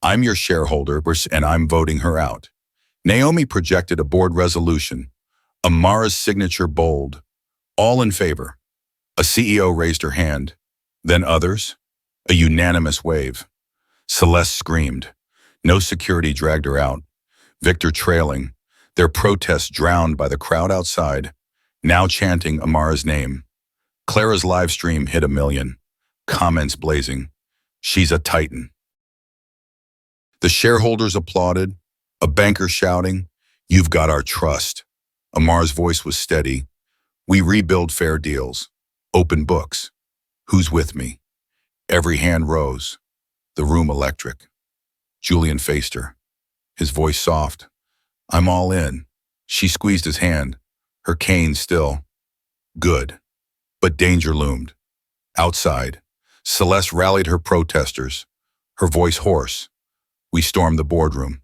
A: I'm your shareholder, and I'm voting her out. Naomi projected a board resolution, Amara's signature bold. All in favor. A CEO raised her hand, then others. A unanimous wave. Celeste screamed. No security dragged her out. Victor trailing, their protests drowned by the crowd outside, now chanting Amara's name. Clara's live stream hit 1 million. Comments blazing. She's a titan. The shareholders applauded, a banker shouting, You've got our trust. Amara's voice was steady. We rebuild fair deals. Open books. Who's with me? Every hand rose. The room electric. Julian faced her, his voice soft. I'm all in. She squeezed his hand, her cane still. Good. But danger loomed. Outside, Celeste rallied her protesters, her voice hoarse. We stormed the boardroom.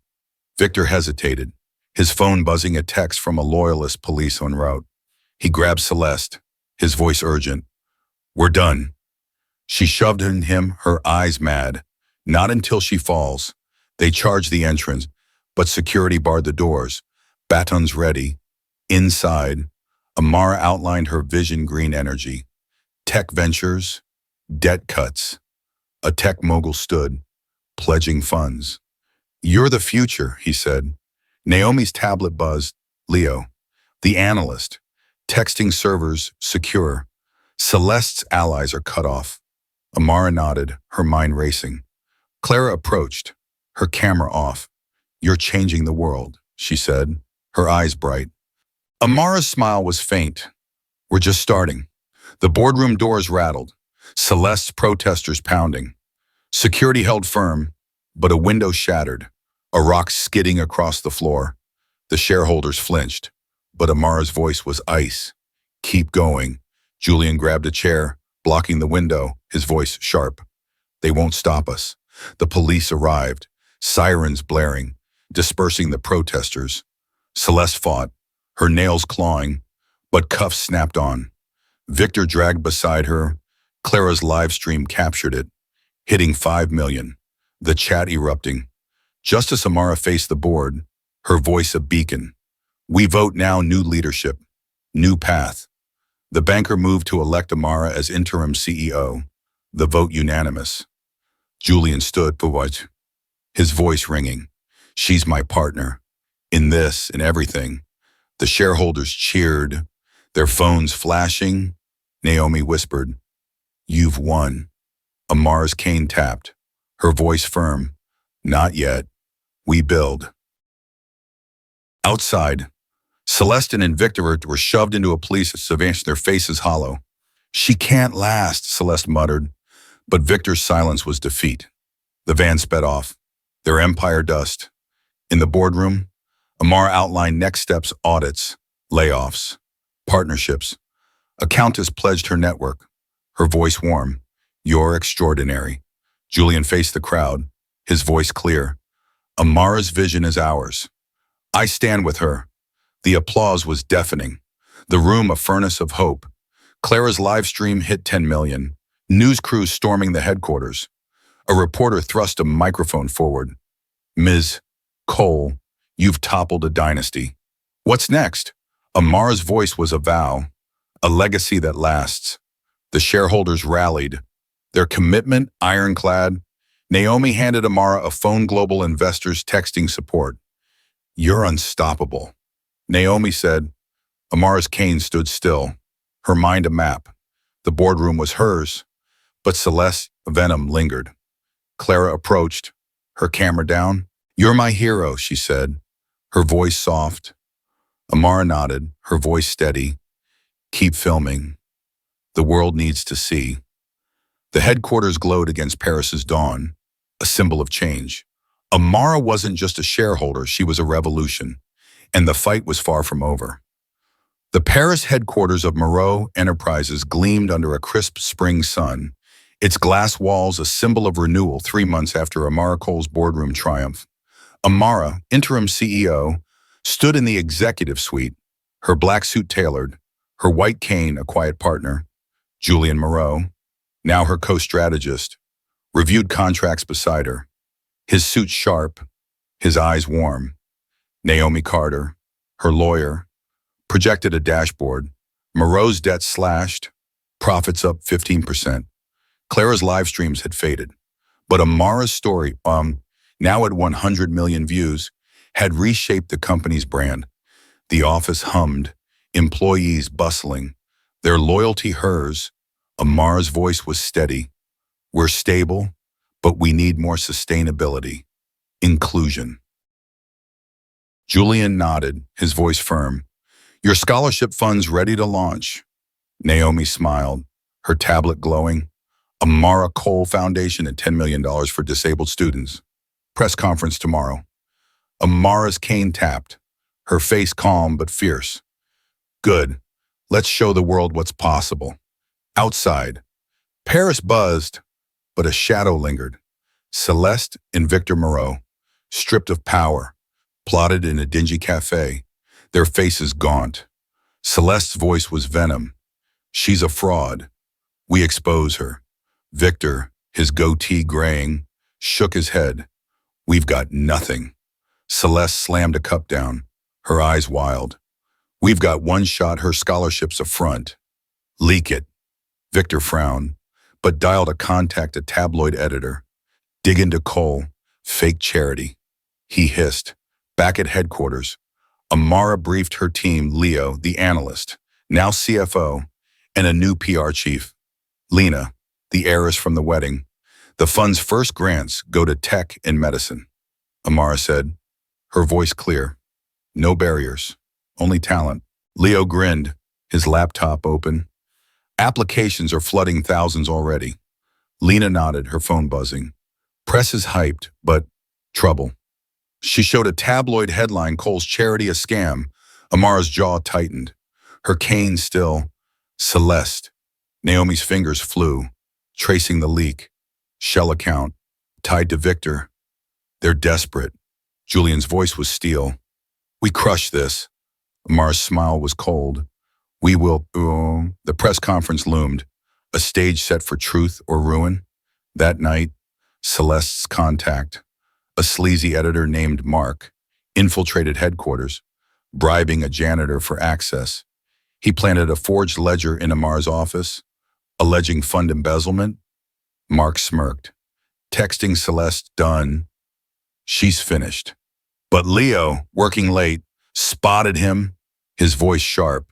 A: Victor hesitated, his phone buzzing a text from a loyalist police en route. He grabbed Celeste, his voice urgent. We're done. She shoved in him, her eyes mad. Not until she falls. They charged the entrance, but security barred the doors. Batons ready. Inside, Amara outlined her vision green energy. Tech ventures, debt cuts. A tech mogul stood, pledging funds. You're the future, he said. Naomi's tablet buzzed. Leo, the analyst. Texting servers secure. Celeste's allies are cut off. Amara nodded, her mind racing. Clara approached, her camera off. You're changing the world, she said, her eyes bright. Amara's smile was faint. We're just starting. The boardroom doors rattled, Celeste's protesters pounding. Security held firm, but a window shattered, a rock skidding across the floor. The shareholders flinched, but Amara's voice was ice. Keep going. Julian grabbed a chair, blocking the window, his voice sharp. They won't stop us. The police arrived, sirens blaring, dispersing the protesters. Celeste fought, her nails clawing, but cuffs snapped on. Victor dragged beside her. Clara's live stream captured it, hitting 5 million, the chat erupting. Just as Amara faced the board, her voice a beacon. We vote now, new leadership, new path. The banker moved to elect Amara as interim CEO, the vote unanimous. Julian stood, but what? His voice ringing. She's my partner. In this, in everything. The shareholders cheered, their phones flashing. Naomi whispered, You've won. Amara's cane tapped, her voice firm. Not yet. We build. Outside, Celeste and Victor were shoved into a police savannah, their faces hollow. She can't last, Celeste muttered, but Victor's silence was defeat. The van sped off, their empire dust. In the boardroom, Amara outlined next steps: audits, layoffs, partnerships. A countess pledged her network, her voice warm. You're extraordinary. Julian faced the crowd, his voice clear. Amara's vision is ours. I stand with her. The applause was deafening. The room a furnace of hope. Clara's live stream hit 10 million. News crews storming the headquarters. A reporter thrust a microphone forward. Ms. Cole, you've toppled a dynasty. What's next? Amara's voice was a vow, a legacy that lasts. The shareholders rallied, their commitment ironclad. Naomi handed Amara a phone. Global investors texting support. You're unstoppable. Naomi said. Amara's cane stood still, her mind a map. The boardroom was hers, but Celeste's venom lingered. Clara approached, her camera down. You're my hero, she said, her voice soft. Amara nodded, her voice steady. Keep filming. The world needs to see. The headquarters glowed against Paris's dawn, a symbol of change. Amara wasn't just a shareholder, she was a revolution, and the fight was far from over. The Paris headquarters of Moreau Enterprises gleamed under a crisp spring sun, its glass walls a symbol of renewal 3 months after Amara Cole's boardroom triumph. Amara, interim CEO, stood in the executive suite, her black suit tailored, her white cane a quiet partner. Julian Moreau, now her co-strategist, reviewed contracts beside her, his suit sharp, his eyes warm. Naomi Carter, her lawyer, projected a dashboard. Moreau's debt slashed, profits up 15%. Clara's live streams had faded, but Amara's story, now at 100 million views, had reshaped the company's brand. The office hummed, employees bustling, their loyalty hers. Amara's voice was steady. We're stable, but we need more sustainability. Inclusion. Julian nodded, his voice firm. Your scholarship fund's ready to launch. Naomi smiled, her tablet glowing. Amara Cole Foundation and $10 million for disabled students. Press conference tomorrow. Amara's cane tapped, her face calm but fierce. Good. Let's show the world what's possible. Outside, Paris buzzed, but a shadow lingered. Celeste and Victor Moreau, stripped of power, plotted in a dingy cafe, their faces gaunt. Celeste's voice was venom. She's a fraud. We expose her. Victor, his goatee graying, shook his head. We've got nothing. Celeste slammed a cup down, her eyes wild. We've got one shot, her scholarship's a front. Leak it. Victor frowned, but dialed a tabloid editor. Dig into Cole, fake charity. He hissed. Back at headquarters, Amara briefed her team, Leo, the analyst, now CFO, and a new PR chief. Lena, the heiress from the wedding. The fund's first grants go to tech and medicine, Amara said, her voice clear. No barriers, only talent. Leo grinned, his laptop open. Applications are flooding thousands already. Lena nodded, her phone buzzing. Press is hyped, but trouble. She showed a tabloid headline, Cole's charity a scam. Amara's jaw tightened. Her cane still. Celeste. Naomi's fingers flew, tracing the leak. Shell account, tied to Victor. They're desperate. Julian's voice was steel. We crush this. Amara's smile was cold. We will. The press conference loomed, a stage set for truth or ruin. That night, Celeste's contact, a sleazy editor named Mark, infiltrated headquarters, bribing a janitor for access. He planted a forged ledger in Amar's office, alleging fund embezzlement. Mark smirked, texting Celeste, done. She's finished. But Leo, working late, spotted him, his voice sharp.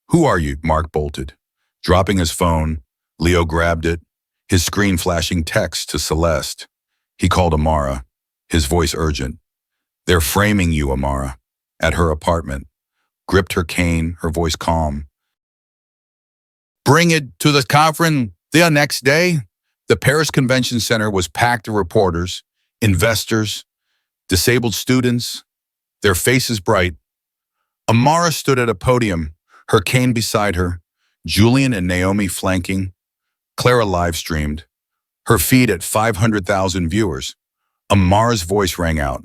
A: Who are you? Mark bolted. Dropping his phone, Leo grabbed it, his screen flashing text to Celeste. He called Amara, his voice urgent. They're framing you, Amara, at her apartment. Gripped her cane, her voice calm. Bring it to the conference the next day. The Paris Convention Center was packed with reporters, investors, disabled students, their faces bright. Amara stood at a podium, her cane beside her, Julian and Naomi flanking. Clara live-streamed, her feed at 500,000 viewers. Amara's voice rang out.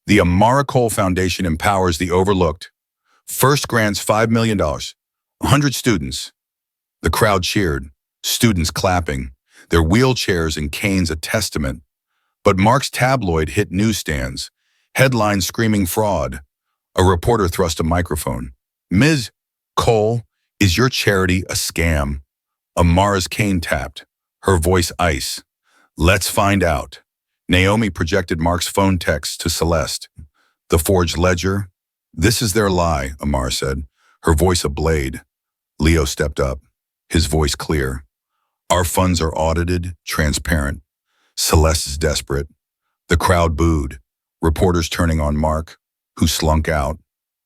A: The Amara Cole Foundation empowers the overlooked. First grants $5 million, 100 students. The crowd cheered, students clapping, their wheelchairs and canes a testament. But Mark's tabloid hit newsstands, headlines screaming fraud. A reporter thrust a microphone. Ms. Cole, is your charity a scam? Amara's cane tapped, her voice ice. Let's find out. Naomi projected Mark's phone text to Celeste. The forged ledger? This is their lie, Amara said, her voice a blade. Leo stepped up, his voice clear. Our funds are audited, transparent. Celeste is desperate. The crowd booed, reporters turning on Mark, who slunk out,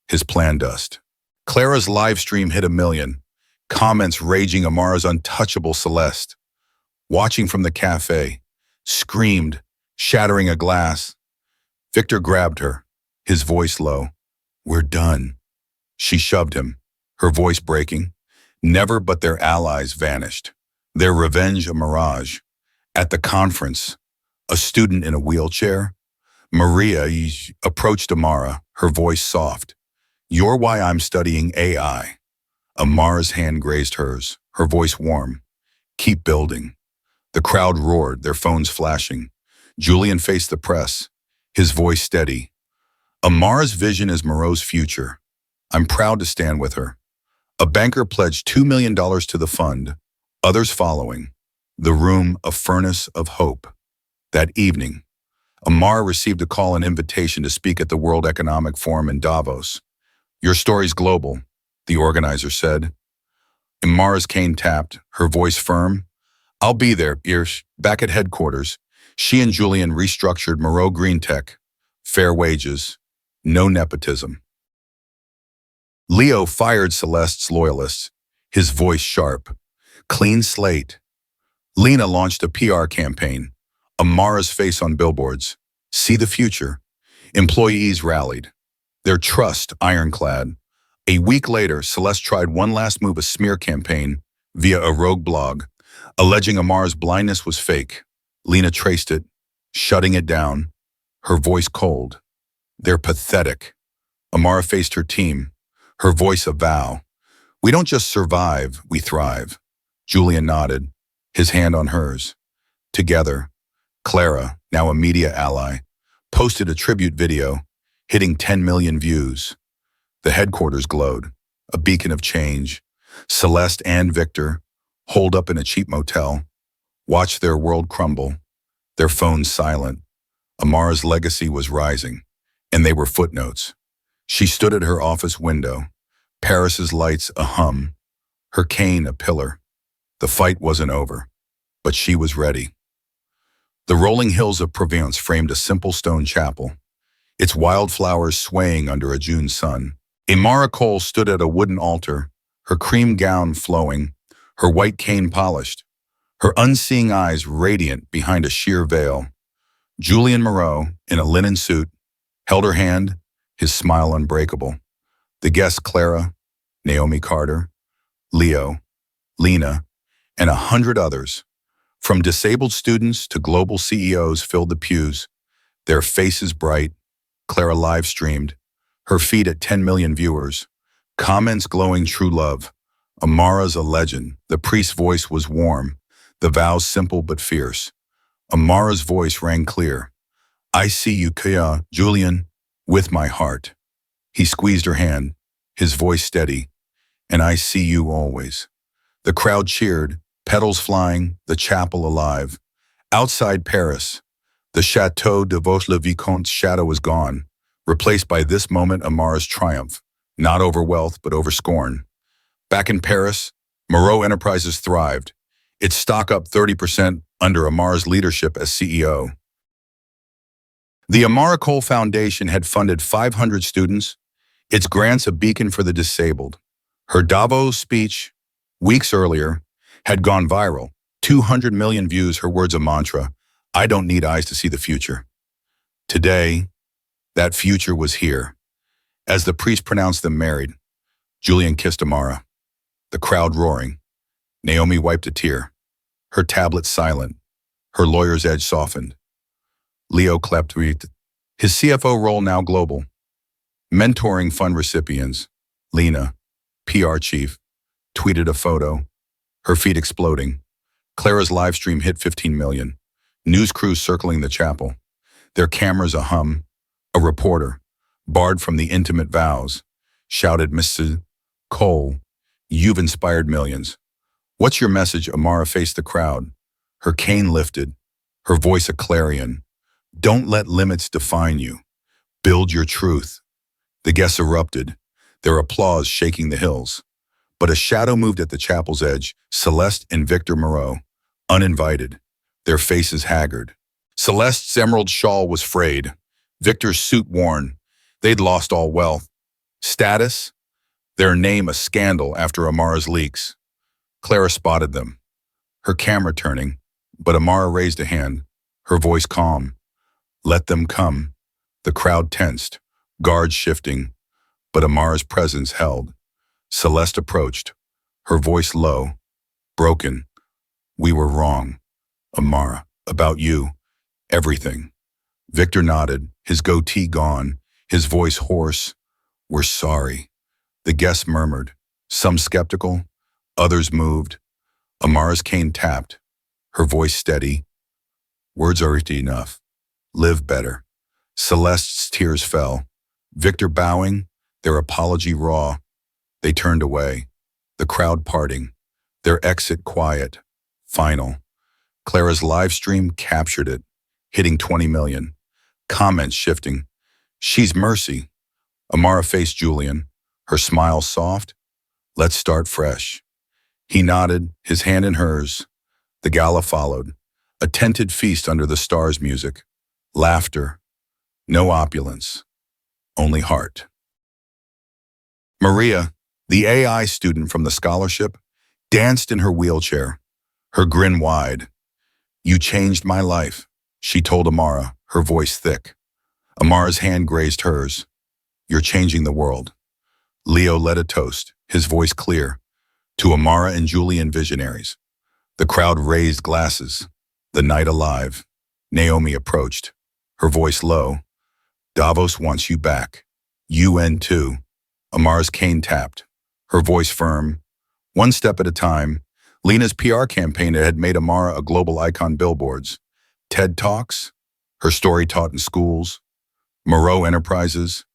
A: his plan dust. Clara's live stream hit 1 million, comments raging Amara's untouchable Celeste. Watching from the cafe, screamed, shattering a glass. Victor grabbed her, his voice low. We're done. She shoved him, her voice breaking. Never but their allies vanished, their revenge a mirage. At the conference, a student in a wheelchair, Maria approached Amara, her voice soft. You're why I'm studying AI. Amara's hand grazed hers, her voice warm. Keep building. The crowd roared, their phones flashing. Julian faced the press, his voice steady. Amara's vision is Moreau's future. I'm proud to stand with her. A banker pledged $2 million to the fund, others following. The room a furnace of hope. That evening, Amara received a call and invitation to speak at the World Economic Forum in Davos. Your story's global, the organizer said. Amara's cane tapped, her voice firm. I'll be there, Irsh. Back at headquarters, she and Julian restructured Moreau Green Tech. Fair wages, no nepotism. Leo fired Celeste's loyalists, his voice sharp. Clean slate. Lena launched a PR campaign. Amara's face on billboards. See the future. Employees rallied, their trust ironclad. A week later, Celeste tried one last move, a smear campaign via a rogue blog. alleging Amar's blindness was fake. Lena traced it, shutting it down, her voice cold. They're pathetic. Amara faced her team, her voice a vow. We don't just survive, we thrive. Julian nodded, his hand on hers. Together, Clara, now a media ally, posted a tribute video, hitting 10 million views. The headquarters glowed, a beacon of change. Celeste and Victor, holed up in a cheap motel, watched their world crumble, their phones silent. Amara's legacy was rising, and they were footnotes. She stood at her office window, Paris's lights a hum, her cane a pillar. The fight wasn't over, but she was ready. The rolling hills of Provence framed a simple stone chapel, its wildflowers swaying under a June sun. Amara Cole stood at a wooden altar, her cream gown flowing, her white cane polished, her unseeing eyes radiant behind a sheer veil. Julian Moreau, in a linen suit, held her hand, his smile unbreakable. The guests Clara, Naomi Carter, Leo, Lena, and 100 others, from disabled students to global CEOs, filled the pews, their faces bright. Clara live-streamed, her feed at 10 million viewers, comments glowing true love. Amara's a legend. The priest's voice was warm, the vows simple but fierce. Amara's voice rang clear. I see you, Kaya, Julian, with my heart. He squeezed her hand, his voice steady. And I see you always. The crowd cheered, petals flying, the chapel alive. Outside Paris, the Chateau de Vaux-le-Vicomte's shadow was gone, replaced by this moment Amara's triumph, not over wealth but over scorn. Back in Paris, Moreau Enterprises thrived, its stock up 30% under Amara's leadership as CEO. The Amara Cole Foundation had funded 500 students, its grants a beacon for the disabled. Her Davos speech, weeks earlier, had gone viral. 200 million views, her words a mantra. I don't need eyes to see the future. Today, that future was here. As the priest pronounced them married, Julian kissed Amara, the crowd roaring. Naomi wiped a tear, her tablet silent, her lawyer's edge softened. Leo clapped, his CFO role now global. Mentoring fund recipients, Lena, PR chief, tweeted a photo, her feed exploding. Clara's live stream hit 15 million. News crews circling the chapel, their cameras a hum. A reporter, barred from the intimate vows, shouted, Mrs. Cole, you've inspired millions. What's your message? Amara faced the crowd, her cane lifted, her voice a clarion. Don't let limits define you. Build your truth. The guests erupted, their applause shaking the hills. But a shadow moved at the chapel's edge, Celeste and Victor Moreau, uninvited, their faces haggard. Celeste's emerald shawl was frayed, Victor's suit worn. They'd lost all wealth. Status? Their name a scandal after Amara's leaks. Clara spotted them, her camera turning, but Amara raised a hand, her voice calm. Let them come. The crowd tensed, guards shifting, but Amara's presence held. Celeste approached, her voice low, broken. We were wrong, Amara, about you, everything. Victor nodded, his goatee gone, his voice hoarse. We're sorry. The guests murmured, some skeptical, others moved. Amara's cane tapped, her voice steady. Words aren't enough. Live better. Celeste's tears fell. Victor bowing, their apology raw. They turned away, the crowd parting, their exit quiet, final. Clara's live stream captured it, hitting 20 million. Comments shifting. She's mercy. Amara faced Julian, her smile soft. Let's start fresh. He nodded, his hand in hers. The gala followed, a tented feast under the stars' music. Laughter, no opulence, only heart. Maria, the AI student from the scholarship, danced in her wheelchair, her grin wide. You changed my life, she told Amara, her voice thick. Amara's hand grazed hers. You're changing the world. Leo led a toast, his voice clear, to Amara and Julian visionaries. The crowd raised glasses. The night alive. Naomi approached, her voice low. Davos wants you back. UN too. Amara's cane tapped, her voice firm. One step at a time, Lena's PR campaign had made Amara a global icon billboards. TED Talks, her story taught in schools. Moreau Enterprises,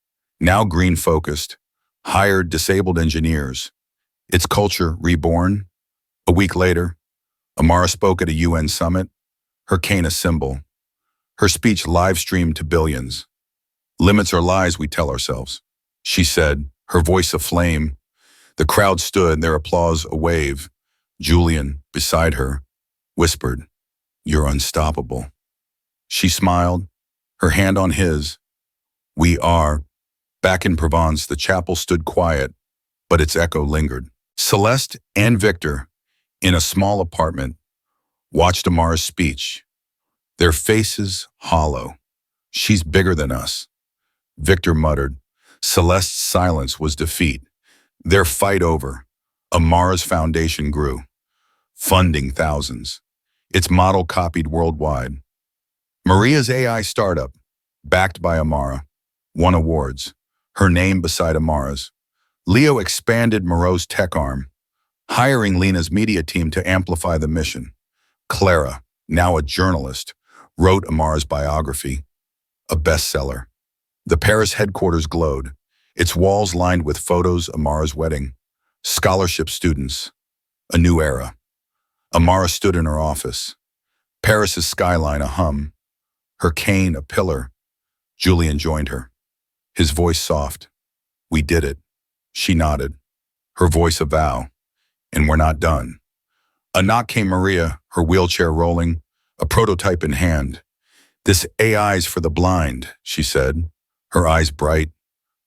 A: now green-focused, hired disabled engineers. Its culture reborn. A week later, Amara spoke at a UN summit, her cane a symbol. Her speech live-streamed to billions. Limits are lies, we tell ourselves, she said, her voice aflame. The crowd stood, their applause a wave. Julian, beside her, whispered, "You're unstoppable." She smiled, her hand on his. We are. Back in Provence, the chapel stood quiet, but its echo lingered. Celeste and Victor, in a small apartment, watched Amara's speech. Their faces hollow. She's bigger than us. Victor muttered. Celeste's silence was defeat. Their fight over. Amara's foundation grew, funding thousands. Its model copied worldwide. Maria's AI startup, backed by Amara, won awards, her name beside Amara's. Leo expanded Moreau's tech arm, hiring Lena's media team to amplify the mission. Clara, now a journalist, wrote Amara's biography, a bestseller. The Paris headquarters glowed, its walls lined with photos Amara's wedding, scholarship students, a new era. Amara stood in her office, Paris's skyline a hum, her cane a pillar. Julian joined her, his voice soft. We did it. She nodded, her voice a vow. And we're not done. A knock came Maria, her wheelchair rolling, a prototype in hand. This AI's for the blind, she said, her eyes bright.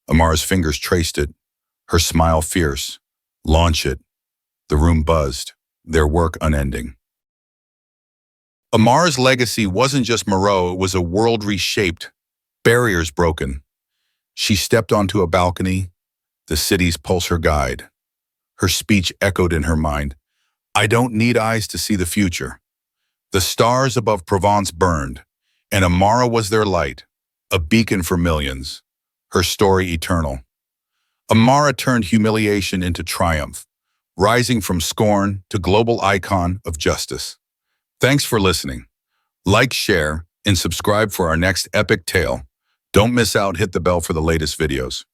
A: Amara's fingers traced it, her smile fierce. Launch it. The room buzzed, their work unending. Amara's legacy wasn't just Moreau, it was a world reshaped, barriers broken. She stepped onto a balcony, the city's pulse her guide. Her speech echoed in her mind. I don't need eyes to see the future. The stars above Provence burned, and Amara was their light, a beacon for millions, her story eternal. Amara turned humiliation into triumph, rising from scorn to global icon of justice. Thanks for listening. Like, share, and subscribe for our next epic tale. Don't miss out, hit the bell for the latest videos.